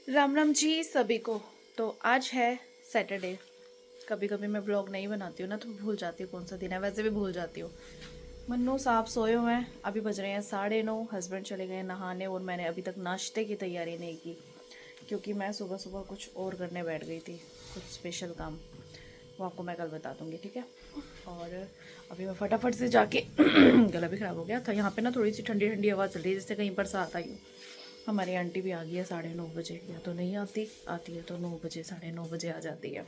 राम राम जी सभी को। तो आज है सैटरडे। कभी कभी मैं ब्लॉग नहीं बनाती हूँ ना तो भूल जाती हूँ कौन सा दिन है, वैसे भी भूल जाती हूँ। मन्नू साहब सोए हुए हैं, अभी बज रहे हैं 9:30। हस्बैंड चले गए नहाने और मैंने अभी तक नाश्ते की तैयारी नहीं की क्योंकि मैं सुबह सुबह कुछ और करने बैठ गई थी, कुछ स्पेशल काम। वो आपको मैं कल बता दूँगी, ठीक है। और अभी मैं फटाफट से जाके गला भी ख़राब हो गया था। यहाँ पे ना थोड़ी सी ठंडी ठंडी हवा चल रही है, जिससे कहीं पर से आता ही हूँ। हमारी आंटी भी आ गई है 9:30 बजे, या तो नहीं आती, आती है तो 9 बजे, 9:30 बजे आ जाती है।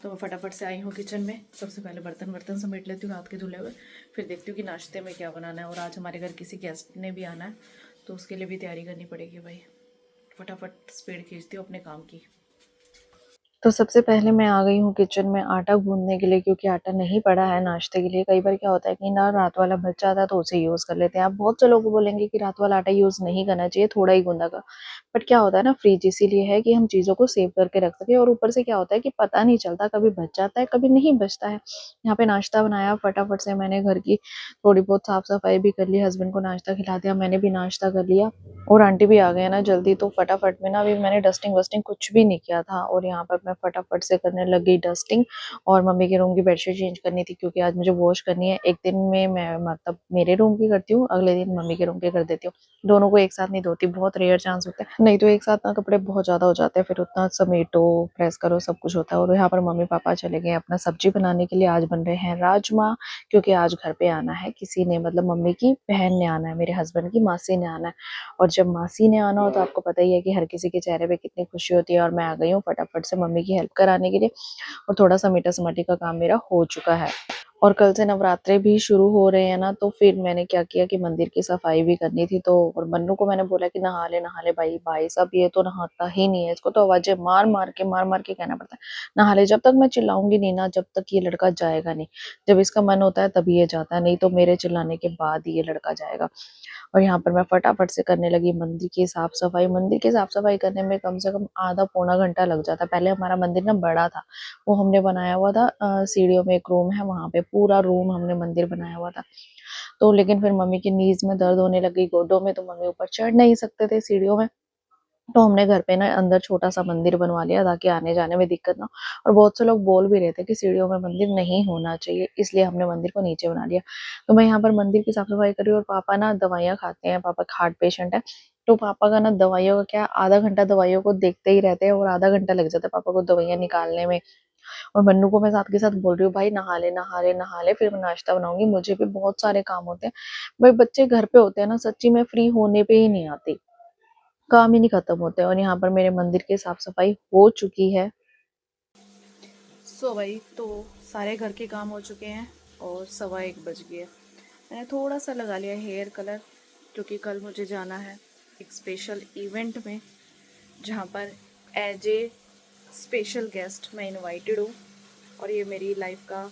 तो मैं फटाफट से आई हूँ किचन में। सबसे पहले बर्तन वर्तन समेट लेती हूँ रात के धुले हुए, फिर देखती हूँ कि नाश्ते में क्या बनाना है। और आज हमारे घर किसी गेस्ट ने भी आना है तो उसके लिए भी तैयारी करनी पड़ेगी भाई। फटाफट स्पीड खींचती हूँ अपने काम की। तो सबसे पहले मैं आ गई हूँ किचन में आटा गूंदने के लिए, क्योंकि आटा नहीं पड़ा है नाश्ते के लिए। कई बार क्या होता है कि ना रात वाला बच जाता है तो उसे यूज़ कर लेते हैं। आप बहुत से लोगों को बोलेंगे कि रात वाला आटा यूज़ नहीं करना चाहिए, थोड़ा ही गूंदा का। बट क्या होता है ना, फ्रिज इसीलिए है कि हम चीज़ों को सेव करके रख सकें। और ऊपर से क्या होता है कि पता नहीं चलता, कभी बच जाता है कभी नहीं बचता है। यहाँ पे नाश्ता बनाया, फटाफट से मैंने घर की थोड़ी बहुत साफ सफाई भी कर ली, हस्बैंड को नाश्ता खिला दिया, मैंने भी नाश्ता कर लिया। और आंटी भी आ गए ना जल्दी, तो फटाफट में ना अभी मैंने डस्टिंग वस्टिंग कुछ भी नहीं किया था। और यहाँ पर मैं फटाफट से करने लग गई डस्टिंग। और मम्मी के रूम की बेडशीट चेंज करनी थी, क्योंकि आज मुझे वॉश करनी है। एक दिन में मैं मतलब मेरे रूम की करती हूँ, अगले दिन मम्मी के रूम की कर देती हूँ। दोनों को एक साथ नहीं धोती, बहुत रेयर चांस होता है, नहीं तो एक साथ ना कपड़े बहुत ज्यादा हो जाते हैं, फिर उतना समेटो प्रेस करो सब कुछ होता है। और यहाँ पर मम्मी पापा चले गए अपना सब्जी बनाने के लिए। आज बन रहे हैं राजमा, क्योंकि आज घर पे आना है किसी ने, मतलब मम्मी की बहन ने आना है, मेरे हस्बैंड की मासी ने आना है। और जब मासी ने आना हो तो आपको पता ही है कि हर किसी के चेहरे पे कितनी खुशी होती है। और मैं आ गई हूँ फटाफट से मम्मी की हेल्प कराने के लिए। और थोड़ा सा मीठा समाटी का काम मेरा हो चुका है। और कल से नवरात्रे भी शुरू हो रहे हैं ना, तो फिर मैंने क्या किया कि मंदिर की सफाई भी करनी थी। तो और मन्नू को मैंने बोला कि नहा ले भाई। भाई साहब ये तो नहाता ही नहीं है, इसको तो आवाजें मार मार के कहना पड़ता है नहा ले। जब तक मैं चिल्लाऊंगी नहीं ना, जब तक ये लड़का जाएगा नहीं। जब इसका मन होता है तभी ये जाता है, नहीं तो मेरे चिल्लाने के बाद ही ये लड़का जाएगा। और यहाँ पर मैं फटाफट से करने लगी मंदिर की साफ सफाई। मंदिर की साफ सफाई करने में कम से कम आधा पौना घंटा लग जाता है। पहले हमारा मंदिर ना बड़ा था, वो हमने बनाया हुआ था, सीढ़ियों में एक रूम है, वहां पे पूरा रूम हमने मंदिर बनाया हुआ था। तो लेकिन फिर मम्मी की नीज में दर्द होने लगी, गोडों में, तो मम्मी ऊपर चढ़ नहीं सकते थे सीढ़ियों में। तो हमने घर पे ना अंदर छोटा सा मंदिर बनवा लिया, ताकि आने जाने में दिक्कत ना हो। और बहुत से लोग बोल भी रहे थे कि सीढ़ियों में मंदिर नहीं होना चाहिए, इसलिए हमने मंदिर को नीचे बना लिया। तो मैं यहाँ पर मंदिर की साफ सफाई कर रही हूँ। और पापा ना दवाइयाँ खाते हैं, पापा हार्ट पेशेंट है। तो पापा का ना दवाइयों का क्या, आधा घंटा दवाइयों को देखते ही रहते हैं और आधा घंटा लग जाता है पापा को दवाइयाँ निकालने में। और मन्नू को मैं साथ के साथ बोल रही हूँ, भाई नहा ले नहा ले नहा ले, फिर मैं नाश्ता बनाऊंगी, मुझे भी बहुत सारे काम होते हैं। भाई बच्चे घर पे होते हैं ना, सच्ची में फ्री होने पे ही नहीं आती, काम ही नहीं खत्म होते। और यहाँ पर मेरे मंदिर की साफ सफाई हो चुकी है। भाई तो सारे घर के काम हो चुके हैं और 1:15 बज गए। मैंने थोड़ा सा लगा लिया हेयर कलर, क्योंकि कल मुझे जाना है एक स्पेशल इवेंट में, जहाँ पर एज ए स्पेशल गेस्ट मैं इनवाइटेड हूँ। और ये मेरी लाइफ का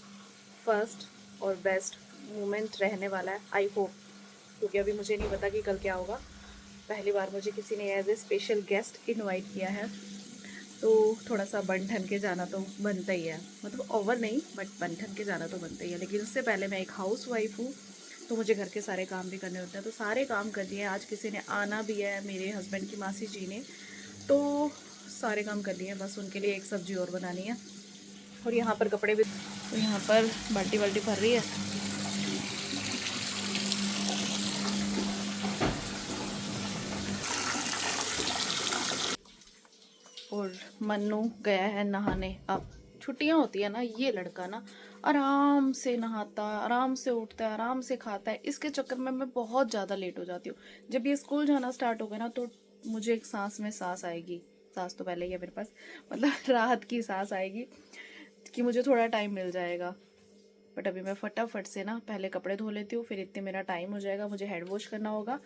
फर्स्ट और बेस्ट मोमेंट रहने वाला है, आई होप। क्योंकि अभी मुझे नहीं पता कि कल क्या होगा। पहली बार मुझे किसी ने as a special guest invite किया है, तो थोड़ा सा बन ठन के जाना तो बनता ही है। मतलब ओवर नहीं, बट बन ठन के जाना तो बनता ही है। लेकिन उससे पहले मैं एक हाउस वाइफ हूँ, तो मुझे घर के सारे काम भी करने होते हैं। तो सारे काम कर दिए। आज किसी ने आना भी है, मेरे हस्बैंड की मासी जी ने, तो सारे काम कर लिए हैं। बस उनके लिए एक सब्जी और बनानी है। और यहाँ पर कपड़े भी, तो यहाँ पर बाल्टी बाल्टी भर रही है। और मन्नू गया है नहाने। अब छुट्टियां होती है ना, ये लड़का ना आराम से नहाता है, आराम से उठता है, आराम से खाता है। इसके चक्कर में मैं बहुत ज़्यादा लेट हो जाती हूँ। जब ये स्कूल जाना स्टार्ट हो गया ना, तो मुझे एक सांस में सांस आएगी। सांस तो पहले ही है मेरे पास, मतलब राहत की सांस आएगी कि मुझे थोड़ा टाइम मिल जाएगा। बट अभी मैं फटाफट से ना पहले कपड़े धो लेती हूँ, फिर इतने मेरा टाइम हो जाएगा, मुझे हेड वॉश करना होगा।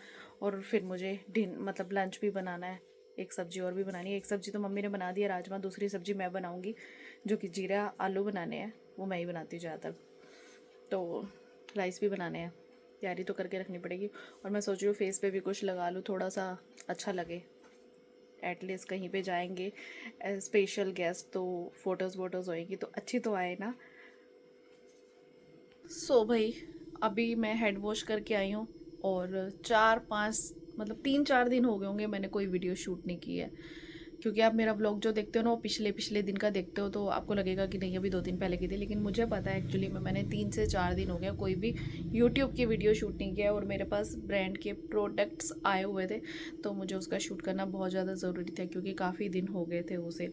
और फिर मुझे मतलब लंच भी बनाना है। एक सब्जी और भी बनानी है। एक सब्जी तो मम्मी ने बना दी है, राजमा। दूसरी सब्जी मैं बनाऊंगी, जो कि जीरा आलू बनाने हैं, वो मैं ही बनाती हूँ ज़्यादातर। तो राइस भी बनाने हैं, तैयारी तो करके रखनी पड़ेगी। और मैं सोच रही हूँ फेस पे भी कुछ लगा लूँ, थोड़ा सा अच्छा लगे। एटलीस्ट कहीं पे जाएंगे स्पेशल गेस्ट, तो फ़ोटोज़ वोटोज़ होएगी तो अच्छी तो आए ना। भाई अभी मैं हेड वॉश करके आई हूँ। और 4-5 मतलब 3-4 दिन हो गए होंगे मैंने कोई वीडियो शूट नहीं की है। क्योंकि आप मेरा व्लॉग जो देखते हो ना वो पिछले पिछले दिन का देखते हो, तो आपको लगेगा कि नहीं अभी 2 दिन पहले की थी, लेकिन मुझे पता है एक्चुअली में मैंने 3 से 4 दिन हो गया कोई भी यूट्यूब की वीडियो शूट नहीं किया, और मेरे पास ब्रांड के प्रोडक्ट्स आए हुए थे, तो मुझे उसका शूट करना बहुत ज़्यादा ज़रूरी था, क्योंकि काफ़ी दिन हो गए थे उसे।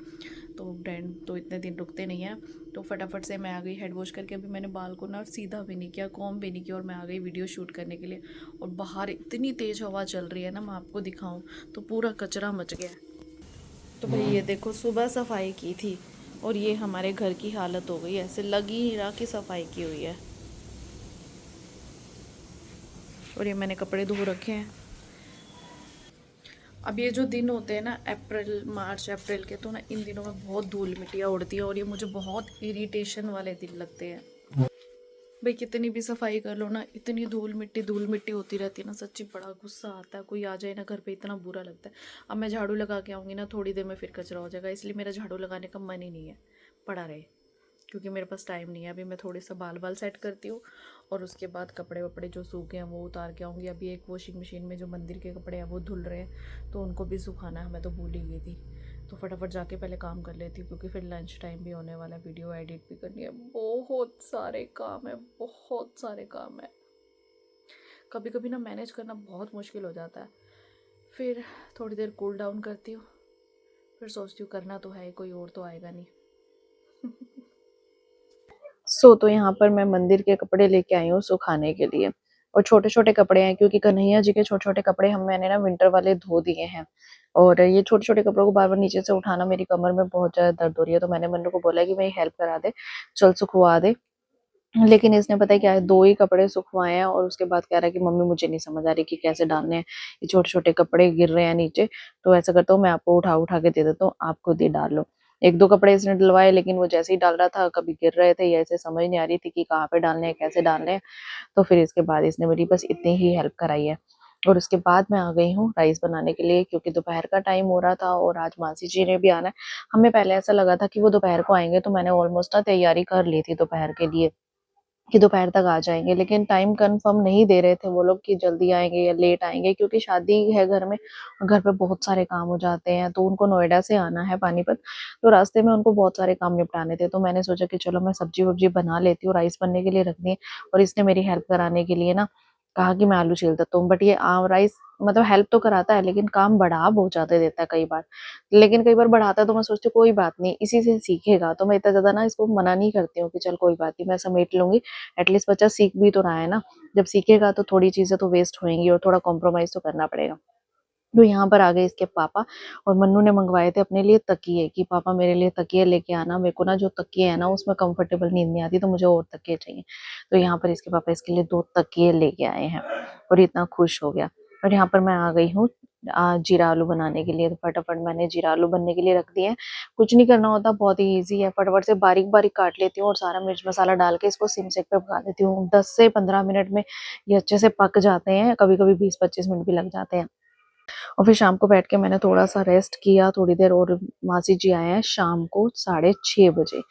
तो ब्रांड तो इतने दिन रुकते नहीं हैं। तो फटाफट से मैं आ गई हेड वॉश करके, अभी मैंने बाल को ना सीधा भी नहीं किया, कॉम भी नहीं किया, और मैं आ गई वीडियो शूट करने के लिए। और बाहर इतनी तेज़ हवा चल रही है ना, मैं आपको दिखाऊं तो पूरा कचरा मच गया है। तो भाई ये देखो, सुबह सफाई की थी और ये हमारे घर की हालत हो गई है, ऐसे लग ही नहीं रहा कि सफाई की हुई है। और ये मैंने कपड़े धो रखे हैं। अब ये जो दिन होते हैं ना, अप्रैल मार्च अप्रैल के, तो ना इन दिनों में बहुत धूल मिट्टियाँ उड़ती है, और ये मुझे बहुत इरिटेशन वाले दिन लगते हैं। भाई कितनी भी सफाई कर लो ना, इतनी धूल मिट्टी होती रहती है ना, सच्ची बड़ा गुस्सा आता है। कोई आ जाए ना घर पे, इतना बुरा लगता है। अब मैं झाड़ू लगा के आऊँगी ना, थोड़ी देर में फिर कचरा हो जाएगा, इसलिए मेरा झाड़ू लगाने का मन ही नहीं है, पड़ा रहे, क्योंकि मेरे पास टाइम नहीं है। अभी मैं थोड़े सा बाल बाल सेट करती हूँ, और उसके बाद कपड़े वपड़े जो सूखे हैं वो उतार के आऊँगी। अभी एक वॉशिंग मशीन में जो मंदिर के कपड़े हैं वो धुल रहे हैं, तो उनको भी सुखाना है, मैं तो भूल ही गई थी। तो फटाफट जाके पहले काम कर लेती हूँ, क्योंकि फिर लंच टाइम भी होने वाला है, वीडियो एडिट भी करनी है, बहुत सारे काम है, बहुत सारे काम है। कभी कभी ना मैनेज करना बहुत मुश्किल हो जाता है। फिर थोड़ी देर कूल डाउन करती हूँ, फिर सोचती हूँ करना तो है, कोई और तो आएगा नहीं। तो यहाँ पर मैं मंदिर के कपड़े लेके आई हूँ सुखाने के लिए, और छोटे छोटे कपड़े हैं क्योंकि कन्हैया जी के छोटे छोटे कपड़े मैंने ना विंटर वाले धो दिए हैं। और ये छोटे छोटे कपड़ों को बार बार नीचे से उठाना मेरी कमर में बहुत ज्यादा दर्द हो रही है, तो मैंने मन्नू को बोला कि मेरी हेल्प करा दे, चल सुखवा दे। लेकिन इसने पता है क्या है, 2 ही कपड़े सुखवाए हैं और उसके बाद कह रहा है कि मम्मी मुझे नहीं समझ आ रही कि कैसे डालने हैं, ये छोटे-छोटे कपड़े गिर रहे हैं नीचे, तो ऐसा करता हूँ मैं आपको उठा-उठा के दे देता हूँ, आप खुद ही डाल लो। 1-2 कपड़े इसने डलवाए, लेकिन वो जैसे ही डाल रहा था कभी गिर रहे थे या ऐसे समझ नहीं आ रही थी कि कहाँ पे डालने हैं, कैसे डालने हैं, तो फिर इसके बाद इसने मेरी बस इतनी ही हेल्प कराई है। और उसके बाद मैं आ गई हूँ राइस बनाने के लिए, क्योंकि दोपहर का टाइम हो रहा था और आज मासी जी ने भी आना है। हमें पहले ऐसा लगा था कि वो दोपहर को आएँगे, तो मैंने ऑलमोस्ट ना तैयारी कर ली थी दोपहर के लिए कि दोपहर तक आ जाएँगे, लेकिन टाइम कन्फर्म नहीं दे रहे थे वो लोग कि जल्दी आएँगे या लेट आएँगे, क्योंकि शादी है घर में, घर पे बहुत सारे काम हो जाते हैं। तो उनको नोएडा से आना है पानीपत, तो रास्ते में उनको बहुत सारे काम निपटाने थे। तो मैंने सोचा कि चलो मैं सब्ज़ी-वब्ज़ी बना लेती हूँ, राइस बनने के लिए रख दिए, और इसने मेरी हेल्प कराने के लिए ना कहा कि मैं आलू छील देता हूँ। बट ये राइस मतलब हेल्प तो कराता है, लेकिन काम बढ़ा बहुत ज़्यादा देता है कई बार। लेकिन कई बार बढ़ाता है तो मैं सोचती हूँ कोई बात नहीं, इसी से सीखेगा, तो मैं इतना ज़्यादा ना इसको मना नहीं करती हूँ कि चल कोई बात नहीं, मैं समेट लूँगी। एटलीस्ट बच्चा सीख भी तो रहा है ना, जब सीखेगा तो थोड़ी चीज़ें तो वेस्ट होएँगी और थोड़ा कॉम्प्रोमाइज़ तो करना पड़ेगा। तो यहाँ पर आ गए इसके पापा, और मन्नू ने मंगवाए थे अपने लिए तकिए कि पापा मेरे लिए तकिए लेके आना, मेरे को ना जो तकिए है ना उसमें कंफर्टेबल नींद नहीं आती, तो मुझे और तकिए चाहिए। तो यहाँ पर इसके पापा इसके लिए 2 तकिए लेके आए हैं, और ये इतना खुश हो गया। और यहाँ पर मैं आ गई हूँ जीरा आलू बनाने के लिए, तो फटाफट मैंने जीरा आलू बनने के लिए रख दिए हैं। कुछ नहीं करना होता, बहुत ही ईज़ी है, फटाफट से बारीक-बारीक काट लेती हूँ और सारा मिर्च मसाला डाल के इसको सिम सेक पे पका देती हूँ। 10 से 15 मिनट में ये अच्छे से पक जाते हैं, कभी-कभी 20-25 मिनट भी लग जाते हैं। और फिर शाम को बैठ के मैंने थोड़ा-सा रेस्ट किया थोड़ी देर, और मासी जी आए हैं शाम को 6:30 बजे।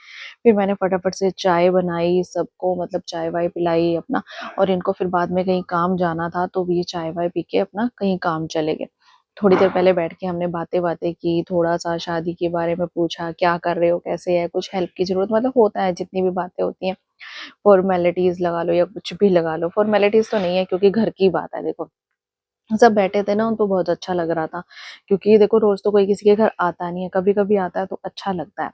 फिर मैंने फटाफट से चाय बनाई, सबको मतलब चाय-वाय पिलाई अपना, और इनको फिर बाद में कहीं काम जाना था, तो ये चाय-वाय पी के अपना कहीं काम चले गए। थोड़ी देर पहले बैठ के हमने बातें-वातें की, थोड़ा-सा शादी के बारे में पूछा, क्या कर रहे हो, कैसे है, कुछ हेल्प की ज़रूरत, मतलब होता है जितनी भी बातें होती हैं, फॉर्मेलिटीज़ लगा लो या कुछ भी लगा लो। फॉर्मेलिटीज़ तो नहीं है क्योंकि घर की बात है देखो। सब बैठे थे ना, उनको बहुत अच्छा लग रहा था, क्योंकि देखो रोज़ तो कोई किसी के घर आता नहीं है, कभी-कभी आता है तो अच्छा लगता है।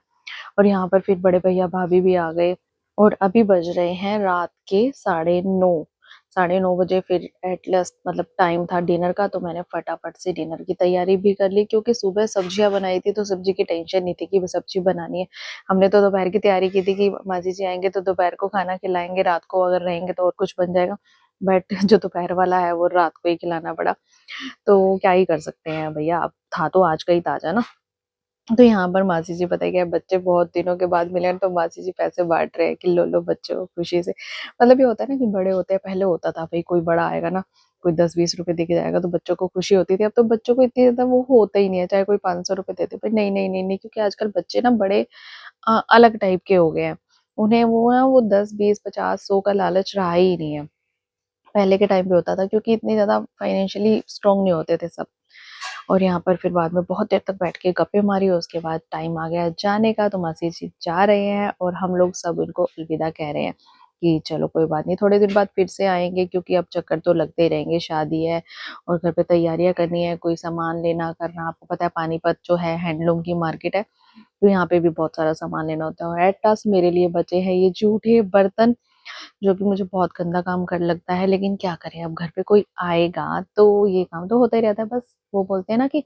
और यहाँ पर फिर बड़े भैया-भाभी भी आ गए, और अभी बज रहे हैं रात के 9:30, साढ़े 9 बजे फिर एट लास्ट मतलब टाइम था डिनर का, तो मैंने फटाफट से डिनर की तैयारी भी कर ली, क्योंकि सुबह सब्जियाँ बनाई थी तो सब्जी की टेंशन नहीं थी कि सब्जी बनानी है। हमने तो दोपहर की तैयारी की थी कि मासी जी आएँगे तो दोपहर को खाना खिलाएँगे, रात को अगर रहेंगे तो और कुछ बन जाएगा। बट जो दोपहर वाला है वो रात को ही खिलाना पड़ा। तो क्या ही कर सकते हैं भैया, अब था तो आज का ही ताज़ा ना। तो यहाँ पर मासी जी पता है क्या है, बच्चे बहुत दिनों के बाद मिले हैं, तो मासी जी पैसे बाँट रहे हैं कि लो बच्चों खुशी से। मतलब ये होता है ना कि बड़े होते हैं, पहले होता था भई कोई बड़ा आएगा ना, कोई 10-20 रुपए दे के जाएगा तो बच्चों को खुशी होती थी। अब तो बच्चों को इतनी ज़्यादा वो होता ही नहीं है, चाहे कोई 500 रुपए दे दे, पर नहीं, नहीं, नहीं, नहीं, क्योंकि आजकल बच्चे ना बड़े अलग टाइप के हो गए हैं। उन्हें वो ना वो 10, 20, 50, 100 का लालच रहा ही नहीं है। पहले के टाइम पे होता था, क्योंकि इतनी ज़्यादा फाइनेंशियली स्ट्रॉन्ग नहीं होते थे सब। और यहाँ पर फिर बाद में बहुत देर तक बैठ के गप्पे मारी। उसके बाद टाइम आ गया जाने का, तो मासी जी जा रहे हैं और हम लोग सब उनको अलविदा कह रहे हैं कि चलो कोई बात नहीं, थोड़े दिन बाद फिर से आएँगे, क्योंकि अब चक्कर तो लगते ही रहेंगे। शादी है और घर पे तैयारियाँ करनी है, कोई सामान लेना करना। आपको पता है पानीपत जो है हैंडलूम की मार्केट है, तो यहाँ पे भी बहुत सारा सामान लेना होता है। और एट लास्ट मेरे लिए बचे हैं ये जूठे बर्तन, जो कि मुझे बहुत गंदा काम कर लगता है, लेकिन क्या करें, अब घर पे कोई आएगा तो ये काम तो होता ही रहता है। बस वो बोलते हैं ना कि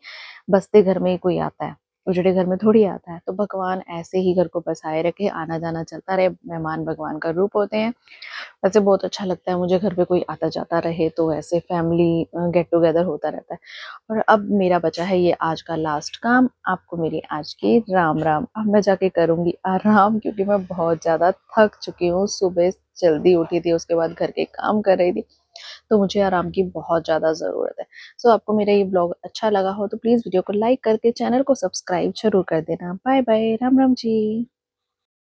बसते घर में ही कोई आता है, उजड़े घर में थोड़ी आता है। तो भगवान ऐसे ही घर को बसाए रखे, आना-जाना चलता रहे। मेहमान भगवान का रूप होते हैं। वैसे बहुत अच्छा लगता है मुझे घर पे कोई आता-जाता रहे, तो ऐसे फैमिली गेट टुगेदर होता रहता है। और अब मेरा बचा है ये आज का लास्ट काम। आपको मेरी आज की राम-राम। अब मैं जाके करूँगी आराम, क्योंकि मैं बहुत ज़्यादा थक चुकी हूँ। सुबह जल्दी उठी थी, उसके बाद घर के काम कर रही थी, तो मुझे आराम की बहुत ज़्यादा ज़रूरत है। सो आपको मेरा ये ब्लॉग अच्छा लगा हो तो प्लीज़ वीडियो को लाइक करके चैनल को सब्सक्राइब ज़रूर कर देना। बाय बाय, राम-राम जी।